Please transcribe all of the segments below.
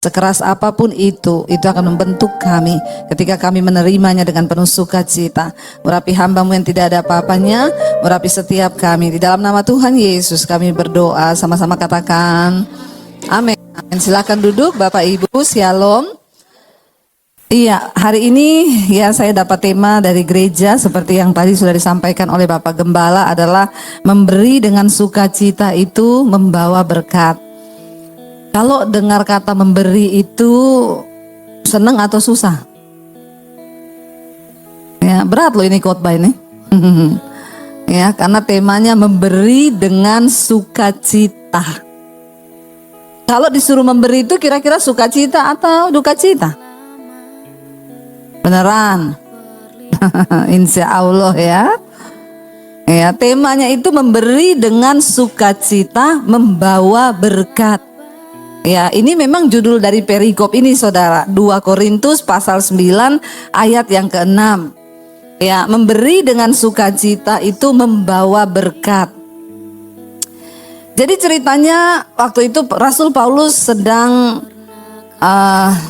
Sekeras apapun itu akan membentuk kami ketika kami menerimanya dengan penuh sukacita. Urapi hamba-Mu yang tidak ada apa-apanya, urapi setiap kami. Di dalam nama Tuhan Yesus kami berdoa, sama-sama katakan amin. Silakan duduk Bapak Ibu, Shalom. Iya, hari ini ya saya dapat tema dari gereja seperti yang tadi sudah disampaikan oleh Bapak Gembala adalah memberi dengan sukacita itu membawa berkat. Kalau dengar kata memberi itu seneng atau susah? Ya, berat loh ini khotbah ini. Ya, karena temanya memberi dengan sukacita. Kalau disuruh memberi itu kira-kira sukacita atau duka cita? Beneran? Insya Allah ya. Ya, temanya itu memberi dengan sukacita membawa berkat. Ya, ini memang judul dari perikop ini saudara, 2 Korintus pasal 9 ayat yang ke-6. Ya, memberi dengan sukacita itu membawa berkat. Jadi ceritanya waktu itu Rasul Paulus sedang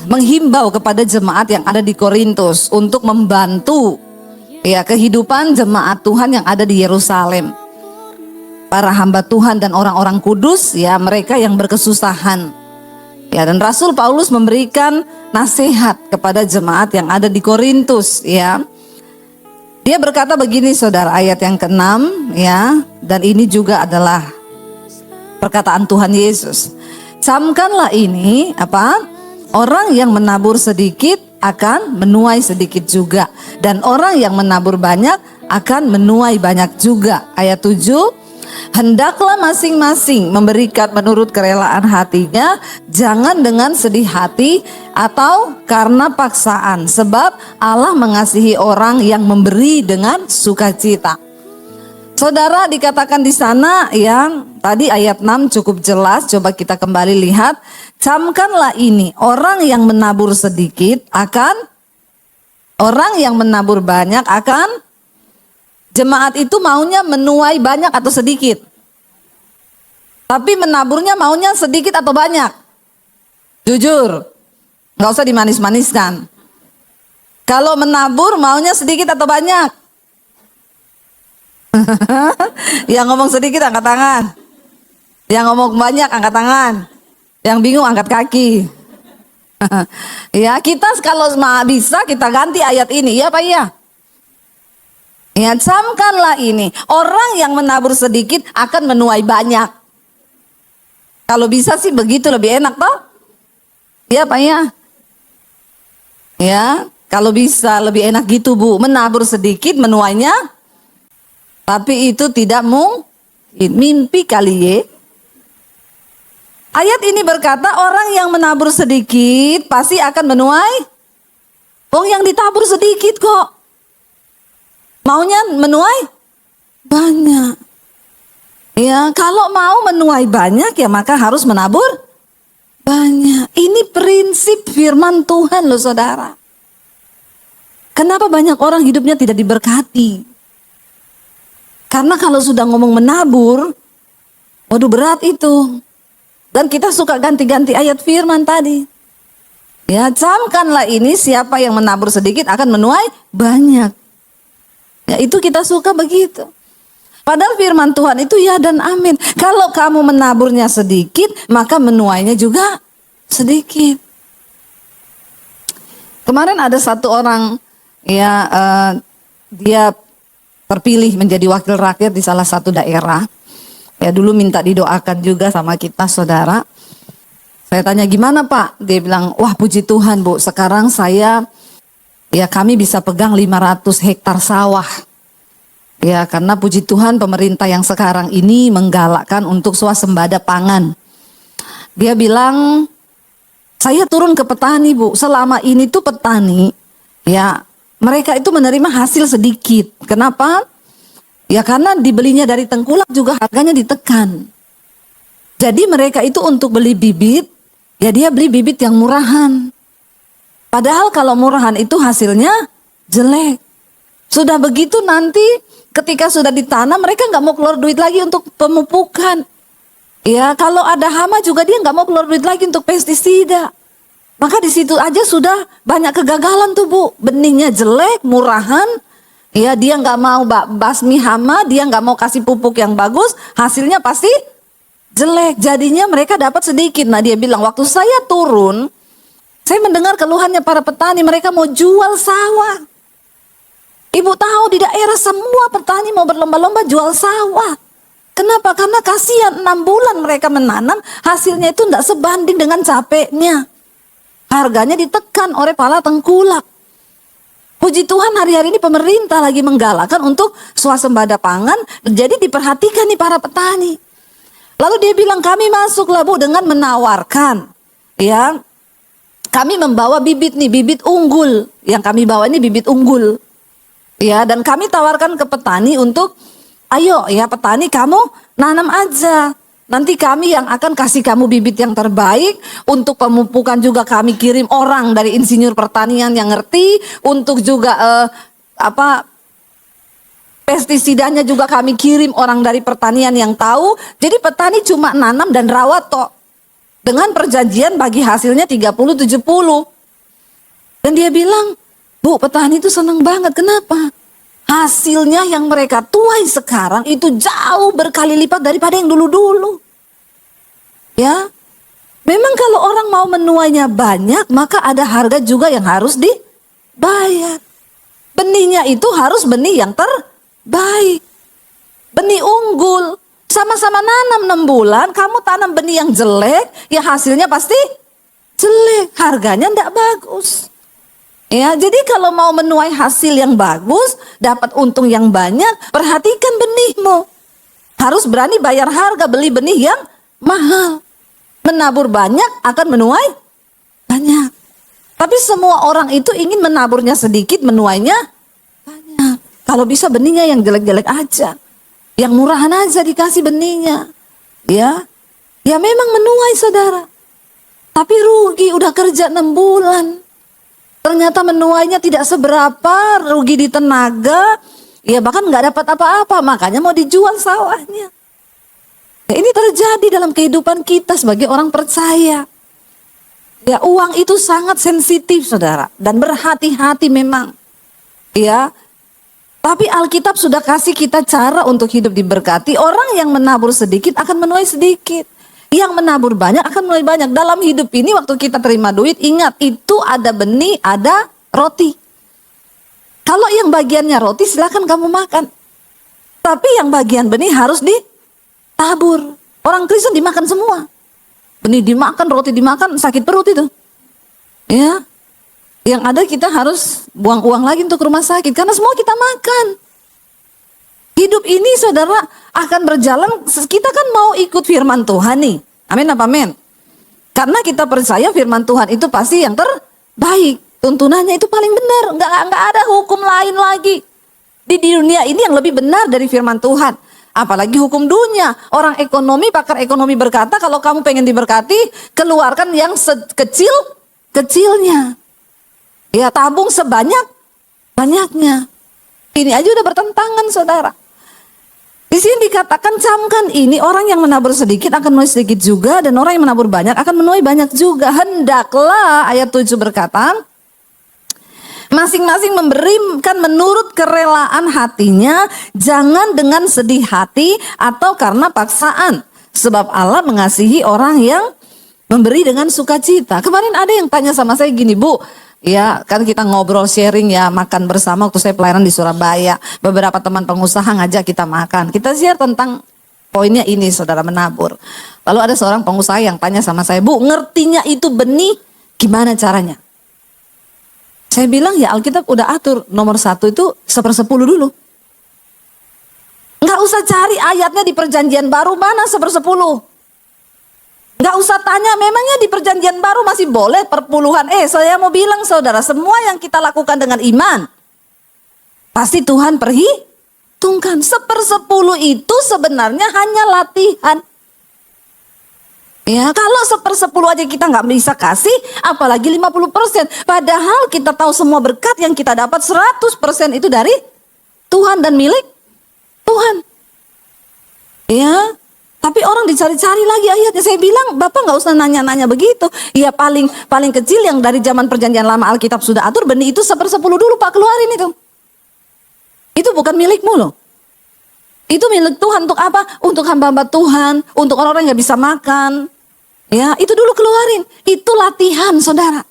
menghimbau kepada jemaat yang ada di Korintus untuk membantu ya kehidupan jemaat Tuhan yang ada di Yerusalem. Para hamba Tuhan dan orang-orang kudus ya, mereka yang berkesusahan. Ya, dan Rasul Paulus memberikan nasihat kepada jemaat yang ada di Korintus ya. Dia berkata begini saudara, ayat yang ke-6 ya, dan ini juga adalah perkataan Tuhan Yesus. Camkanlah ini apa? Orang yang menabur sedikit akan menuai sedikit juga, dan orang yang menabur banyak akan menuai banyak juga. Ayat 7, hendaklah masing-masing memberikan menurut kerelaan hatinya, jangan dengan sedih hati atau karena paksaan, sebab Allah mengasihi orang yang memberi dengan sukacita. Saudara, dikatakan di sana yang tadi ayat 6 cukup jelas, coba kita kembali lihat. Camkanlah ini, orang yang menabur sedikit orang yang menabur banyak akan. Jemaat itu maunya menuai banyak atau sedikit? Tapi menaburnya maunya sedikit atau banyak? Jujur, gak usah dimanis-maniskan. Kalau menabur maunya sedikit atau banyak? Yang ngomong sedikit angkat tangan. Yang ngomong banyak angkat tangan. Yang bingung angkat kaki. Ya, kita kalau bisa kita ganti ayat ini, ya Pak ya? Ya, camkanlah ini, orang yang menabur sedikit akan menuai banyak. Kalau bisa sih begitu lebih enak toh? Ya Pak ya? Ya, kalau bisa lebih enak gitu Bu, menabur sedikit menuainya. Tapi itu tidak mungkin, mimpi kali ya. Ayat ini berkata orang yang menabur sedikit pasti akan menuai. Yang ditabur sedikit kok. Maunya menuai banyak. Ya, kalau mau menuai banyak ya maka harus menabur banyak. Ini prinsip firman Tuhan loh saudara. Kenapa banyak orang hidupnya tidak diberkati? Karena kalau sudah ngomong menabur, waduh berat itu. Dan kita suka ganti-ganti ayat firman tadi. Ya, camkanlah ini, siapa yang menabur sedikit akan menuai banyak. Ya, itu kita suka begitu. Padahal firman Tuhan itu ya dan amin. Kalau kamu menaburnya sedikit, maka menuainya juga sedikit. Kemarin ada satu orang ya, dia terpilih menjadi wakil rakyat di salah satu daerah. Ya, dulu minta didoakan juga sama kita saudara. Saya tanya gimana Pak? Dia bilang, wah puji Tuhan Bu, sekarang kami bisa pegang 500 hektar sawah. Ya, karena puji Tuhan pemerintah yang sekarang ini menggalakkan untuk swasembada pangan. Dia bilang, saya turun ke petani Bu, selama ini tuh petani, ya mereka itu menerima hasil sedikit. Kenapa? Ya karena dibelinya dari tengkulak juga harganya ditekan. Jadi mereka itu untuk beli bibit, ya dia beli bibit yang murahan. Padahal kalau murahan itu hasilnya jelek. Sudah begitu nanti ketika sudah ditanam mereka nggak mau keluar duit lagi untuk pemupukan. Ya kalau ada hama juga dia nggak mau keluar duit lagi untuk pestisida. Maka di situ aja sudah banyak kegagalan tuh Bu. Benihnya jelek, murahan. Ya dia nggak mau basmi hama, dia nggak mau kasih pupuk yang bagus, hasilnya pasti jelek. Jadinya mereka dapat sedikit. Nah dia bilang waktu saya turun, saya mendengar keluhannya para petani, mereka mau jual sawah. Ibu tahu di daerah semua petani mau berlomba-lomba jual sawah. Kenapa? Karena kasihan 6 bulan mereka menanam, hasilnya itu tidak sebanding dengan capeknya. Harganya ditekan oleh para tengkulak. Puji Tuhan hari-hari ini pemerintah lagi menggalakkan untuk swasembada pangan, jadi diperhatikan nih para petani. Lalu dia bilang kami masuklah Bu dengan menawarkan, ya kami membawa bibit nih, bibit unggul, yang kami bawa ini bibit unggul, ya dan kami tawarkan ke petani untuk, ayo ya petani kamu nanam aja. Nanti kami yang akan kasih kamu bibit yang terbaik. Untuk pemupukan juga kami kirim orang dari insinyur pertanian yang ngerti. Untuk juga pestisidanya juga kami kirim orang dari pertanian yang tahu. Jadi petani cuma nanam dan rawat toh. Dengan perjanjian bagi hasilnya 30-70. Dan dia bilang, Bu petani itu senang banget. Kenapa? Hasilnya yang mereka tuai sekarang itu jauh berkali lipat daripada yang dulu-dulu. Ya, memang kalau orang mau menuainya banyak, maka ada harga juga yang harus dibayar. Benihnya itu harus benih yang terbaik. Benih unggul. Sama-sama nanam 6 bulan, kamu tanam benih yang jelek, ya hasilnya pasti jelek. Harganya tidak bagus. Ya, jadi kalau mau menuai hasil yang bagus, dapat untung yang banyak, perhatikan benihmu. Harus berani bayar harga beli benih yang mahal. Menabur banyak akan menuai banyak. Tapi semua orang itu ingin menaburnya sedikit, menuainya banyak. Kalau bisa benihnya yang jelek-jelek aja. Yang murahan aja dikasih benihnya. Ya, ya memang menuai saudara. Tapi rugi, udah kerja 6 bulan. Ternyata menuainya tidak seberapa, rugi di tenaga, ya bahkan nggak dapat apa-apa, makanya mau dijual sawahnya. Ya, ini terjadi dalam kehidupan kita sebagai orang percaya. Ya uang itu sangat sensitif saudara, dan berhati-hati memang. Ya, tapi Alkitab sudah kasih kita cara untuk hidup diberkati. Orang yang menabur sedikit akan menuai sedikit. Yang menabur banyak akan menuai banyak. Dalam hidup ini waktu kita terima duit, ingat itu ada benih, ada roti. Kalau yang bagiannya roti silakan kamu makan. Tapi yang bagian benih harus ditabur. Orang Kristen dimakan semua. Benih dimakan, roti dimakan, sakit perut itu. Ya. Yang ada kita harus buang uang lagi untuk rumah sakit karena semua kita makan. Hidup ini saudara akan berjalan, kita kan mau ikut firman Tuhan nih. Amin apa amin? Karena kita percaya firman Tuhan itu pasti yang terbaik. Tuntunannya itu paling benar. Nggak ada hukum lain lagi. Di dunia ini yang lebih benar dari firman Tuhan. Apalagi hukum dunia. Orang ekonomi, pakar ekonomi berkata kalau kamu pengen diberkati, keluarkan yang kecilnya. Ya tabung sebanyak-banyaknya. Ini aja udah bertentangan saudara. Di sini dikatakan camkan ini orang yang menabur sedikit akan menuai sedikit juga dan orang yang menabur banyak akan menuai banyak juga. Hendaklah ayat 7 berkata, masing-masing memberikan menurut kerelaan hatinya, jangan dengan sedih hati atau karena paksaan. Sebab Allah mengasihi orang yang memberi dengan sukacita. Kemarin ada yang tanya sama saya gini, Bu, ya kan kita ngobrol sharing ya, makan bersama waktu saya pelayanan di Surabaya. Beberapa teman pengusaha ngajak kita makan. Kita share tentang poinnya ini saudara, menabur. Lalu ada seorang pengusaha yang tanya sama saya, Bu ngertinya itu benih gimana caranya? Saya bilang ya Alkitab udah atur, nomor 1 itu 1/10 dulu. Nggak usah cari ayatnya di perjanjian baru mana 1/10. Nggak usah tanya, memangnya di perjanjian baru masih boleh perpuluhan. Saya mau bilang saudara, semua yang kita lakukan dengan iman, pasti Tuhan perhitungkan. 1/10 itu sebenarnya hanya latihan. Ya, kalau 1/10 aja kita nggak bisa kasih, apalagi 50%. Padahal kita tahu semua berkat yang kita dapat 100% itu dari Tuhan dan milik Tuhan. Ya, Tapi orang dicari-cari lagi ayatnya. Saya bilang, Bapak nggak usah nanya-nanya begitu. Ya paling kecil yang dari zaman perjanjian lama Alkitab sudah atur, benih itu 1/10 dulu Pak, keluarin itu. Itu bukan milikmu loh. Itu milik Tuhan untuk apa? Untuk hamba-hamba Tuhan, untuk orang-orang yang nggak bisa makan. Ya, itu dulu keluarin. Itu latihan, saudara.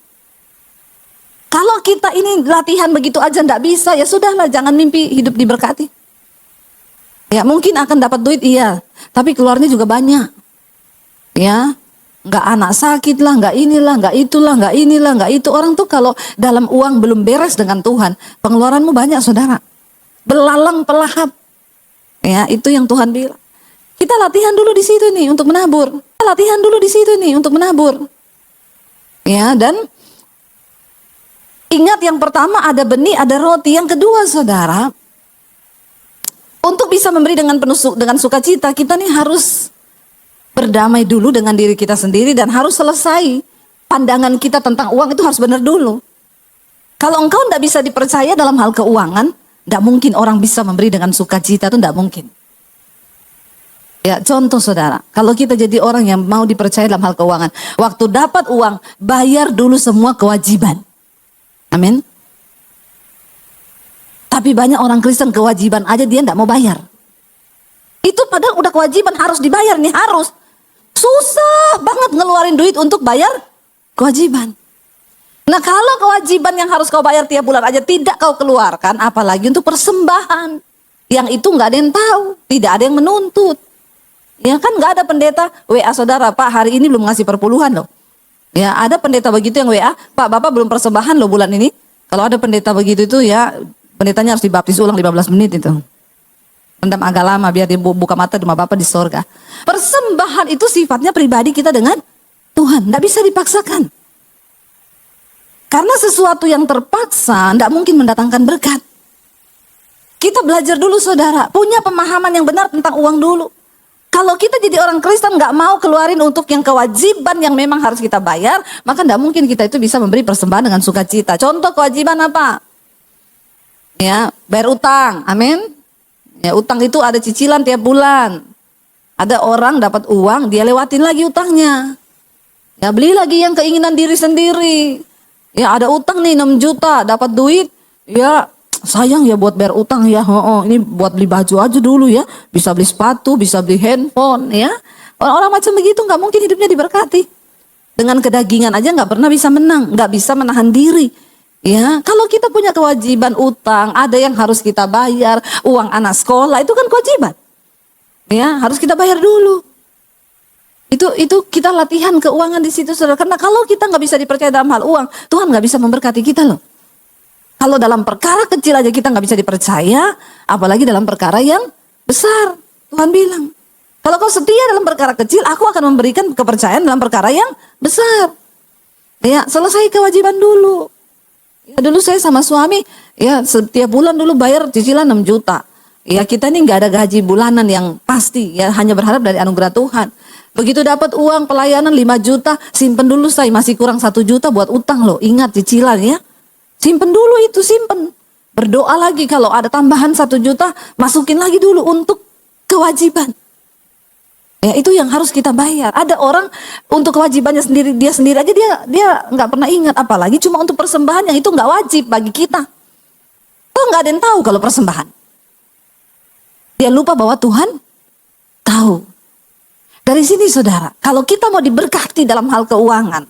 Kalau kita ini latihan begitu aja nggak bisa, ya sudahlah, jangan mimpi hidup diberkati. Ya mungkin akan dapat duit, iya, tapi keluarnya juga banyak. Ya, nggak anak sakit lah, nggak inilah, nggak itulah, nggak inilah, nggak itu. Orang tuh kalau dalam uang belum beres dengan Tuhan, pengeluaranmu banyak, saudara. Belalang pelahap. Ya, itu yang Tuhan bilang. Kita latihan dulu di situ nih untuk menabur. Kita latihan dulu di situ nih untuk menabur. Ya, dan ingat yang pertama ada benih, ada roti. Yang kedua, saudara, untuk bisa memberi dengan penuh dengan sukacita, kita nih harus berdamai dulu dengan diri kita sendiri dan harus selesai. Pandangan kita tentang uang itu harus benar dulu. Kalau engkau tidak bisa dipercaya dalam hal keuangan, tidak mungkin orang bisa memberi dengan sukacita, itu tidak mungkin. Ya, contoh saudara, kalau kita jadi orang yang mau dipercaya dalam hal keuangan, waktu dapat uang, bayar dulu semua kewajiban. Amin. Tapi banyak orang Kristen kewajiban aja dia tidak mau bayar. Itu padahal udah kewajiban, harus dibayar nih, harus. Susah banget ngeluarin duit untuk bayar kewajiban. Nah kalau kewajiban yang harus kau bayar tiap bulan aja tidak kau keluarkan, apalagi untuk persembahan. Yang itu nggak ada yang tahu, tidak ada yang menuntut. Ya kan nggak ada pendeta WA saudara, Pak hari ini belum ngasih perpuluhan loh. Ya ada pendeta begitu yang WA, Pak Bapak belum persembahan loh bulan ini. Kalau ada pendeta begitu itu ya, pendetanya harus dibaptis ulang 15 menit itu. Rendam agak lama biar dia buka mata rumah Bapa di sorga. Persembahan itu sifatnya pribadi kita dengan Tuhan. Tidak bisa dipaksakan. Karena sesuatu yang terpaksa tidak mungkin mendatangkan berkat. Kita belajar dulu saudara. Punya pemahaman yang benar tentang uang dulu. Kalau kita jadi orang Kristen nggak mau keluarin untuk yang kewajiban yang memang harus kita bayar, maka tidak mungkin kita itu bisa memberi persembahan dengan sukacita. Contoh kewajiban apa? Ya, bayar utang, amin. Ya, utang itu ada cicilan tiap bulan. Ada orang dapat uang, dia lewatin lagi utangnya. Ya, beli lagi yang keinginan diri sendiri. Ya, ada utang nih 6 juta, dapat duit. Ya, sayang ya buat bayar utang ya. Ini buat beli baju aja dulu ya. Bisa beli sepatu, bisa beli handphone ya. Orang-orang macam begitu nggak mungkin hidupnya diberkati. Dengan kedagingan aja nggak pernah bisa menang, nggak bisa menahan diri. Ya, kalau kita punya kewajiban utang, ada yang harus kita bayar, uang anak sekolah itu kan kewajiban. Ya, harus kita bayar dulu. Itu kita latihan keuangan di situ, saudara. Karena kalau kita nggak bisa dipercaya dalam hal uang, Tuhan nggak bisa memberkati kita loh. Kalau dalam perkara kecil aja kita nggak bisa dipercaya, apalagi dalam perkara yang besar. Tuhan bilang, kalau kau setia dalam perkara kecil, aku akan memberikan kepercayaan dalam perkara yang besar. Ya, selesai kewajiban dulu. Ya, dulu saya sama suami, ya setiap bulan dulu bayar cicilan 6 juta. Ya kita ini nggak ada gaji bulanan yang pasti, ya hanya berharap dari anugerah Tuhan. Begitu dapat uang pelayanan 5 juta, simpen dulu saya masih kurang 1 juta buat utang loh. Ingat cicilan ya, simpen dulu itu, simpen. Berdoa lagi kalau ada tambahan 1 juta, masukin lagi dulu untuk kewajiban. Ya itu yang harus kita bayar. Ada orang untuk kewajibannya sendiri, dia sendiri aja dia nggak pernah ingat, apalagi cuma untuk persembahan yang itu nggak wajib bagi kita. Tuh nggak ada yang tahu kalau persembahan. Dia lupa bahwa Tuhan tahu. Dari sini saudara, kalau kita mau diberkati dalam hal keuangan,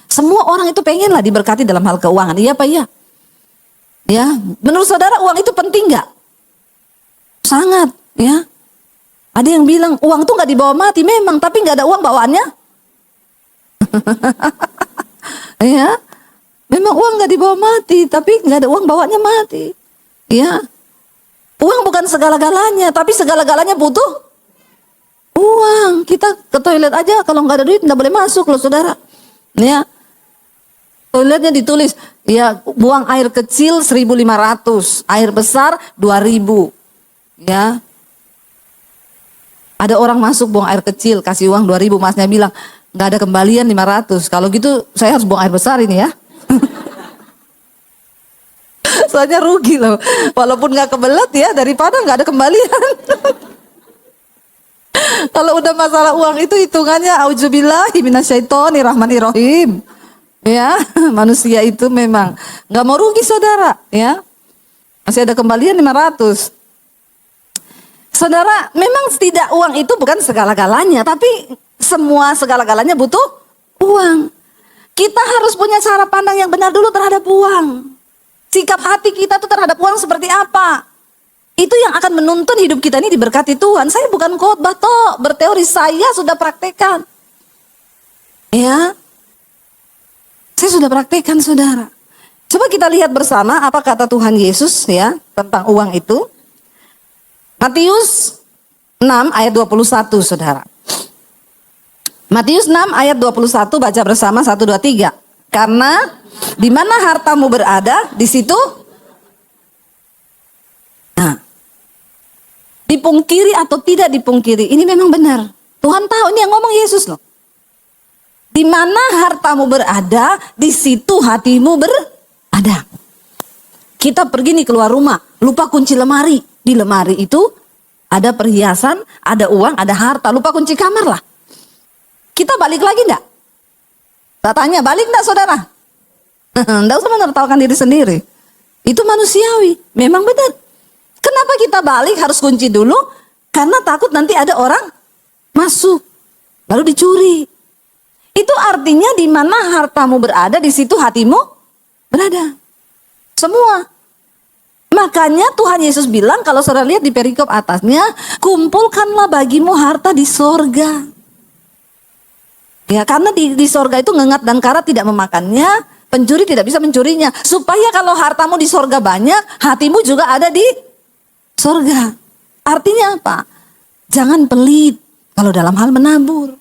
semua orang itu pengenlah diberkati dalam hal keuangan. Iya Pak ya? Ya, menurut saudara uang itu penting nggak? Sangat, ya. Ada yang bilang uang tuh nggak dibawa mati, memang, tapi nggak ada uang bawaannya. Ya, memang uang nggak dibawa mati, tapi nggak ada uang bawaannya mati. Ya, uang bukan segala-galanya, tapi segala-galanya butuh uang. Kita ke toilet aja kalau nggak ada duit nggak boleh masuk loh saudara. Ya, toiletnya ditulis, ya buang air kecil 1.500, air besar 2.000. Ya. Ada orang masuk buang air kecil, kasih uang 2.000, masnya bilang, nggak ada kembalian 500. Kalau gitu saya harus buang air besar ini ya. Soalnya rugi loh. Walaupun nggak kebelet ya, daripada nggak ada kembalian. Kalau udah masalah uang itu hitungannya auzubillahi minasyaitonirrahmanirrahim. Ya, manusia itu memang nggak mau rugi saudara, ya. Masih ada kembalian 500. Saudara, memang tidak uang itu bukan segala-galanya, tapi semua segala-galanya butuh uang. Kita harus punya cara pandang yang benar dulu terhadap uang. Sikap hati kita tuh terhadap uang seperti apa? Itu yang akan menuntun hidup kita ini diberkati Tuhan. Saya bukan khotbah toh, berteori, saya sudah praktekkan. Ya. Saya sudah praktekkan saudara. Coba kita lihat bersama apa kata Tuhan Yesus ya tentang uang itu. Matius 6 ayat 21 saudara. Matius 6 ayat 21 baca bersama 1, 2, 3. Karena di mana hartamu berada, di situ. Nah, dipungkiri atau tidak dipungkiri, ini memang benar. Tuhan tahu, ini yang ngomong Yesus loh. Di mana hartamu berada, di situ hatimu berada. Kita pergi nih keluar rumah, lupa kunci lemari. Di lemari itu ada perhiasan, ada uang, ada harta, lupa kunci kamar lah. Kita balik lagi enggak? Tak tanya, balik enggak saudara? Enggak usah menertawakan diri sendiri. Itu manusiawi, memang benar. Kenapa kita balik harus kunci dulu? Karena takut nanti ada orang masuk, lalu dicuri. Itu artinya di mana hartamu berada, di situ hatimu berada. Semua. Makanya Tuhan Yesus bilang, kalau saudara lihat di perikop atasnya, kumpulkanlah bagimu harta di sorga. Ya, karena di sorga itu ngengat dan karat tidak memakannya, pencuri tidak bisa mencurinya. Supaya kalau hartamu di sorga banyak, hatimu juga ada di sorga. Artinya apa? Jangan pelit kalau dalam hal menabur.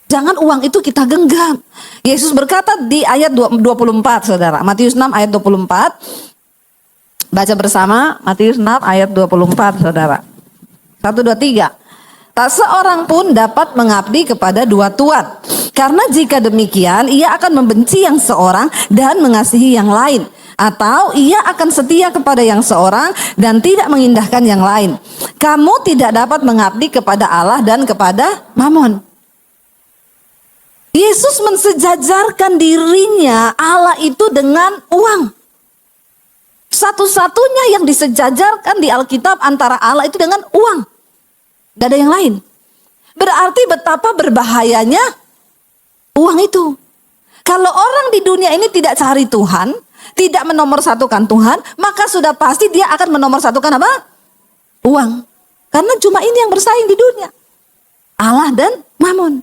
Jangan uang itu kita genggam. Yesus berkata di ayat 24 saudara. Matius 6 ayat 24. Baca bersama Matius 6 ayat 24 saudara. 1, 2, 3. Tak seorang pun dapat mengabdi kepada dua tuan. Karena jika demikian, ia akan membenci yang seorang dan mengasihi yang lain. Atau ia akan setia kepada yang seorang dan tidak mengindahkan yang lain. Kamu tidak dapat mengabdi kepada Allah dan kepada Mamon. Yesus mensejajarkan dirinya Allah itu dengan uang. Satu-satunya yang disejajarkan di Alkitab antara Allah itu dengan uang. Gak ada yang lain. Berarti betapa berbahayanya uang itu. Kalau orang di dunia ini tidak cari Tuhan, tidak menomorsatukan Tuhan, maka sudah pasti dia akan menomorsatukan apa? Uang. Karena cuma ini yang bersaing di dunia. Allah dan Mamon.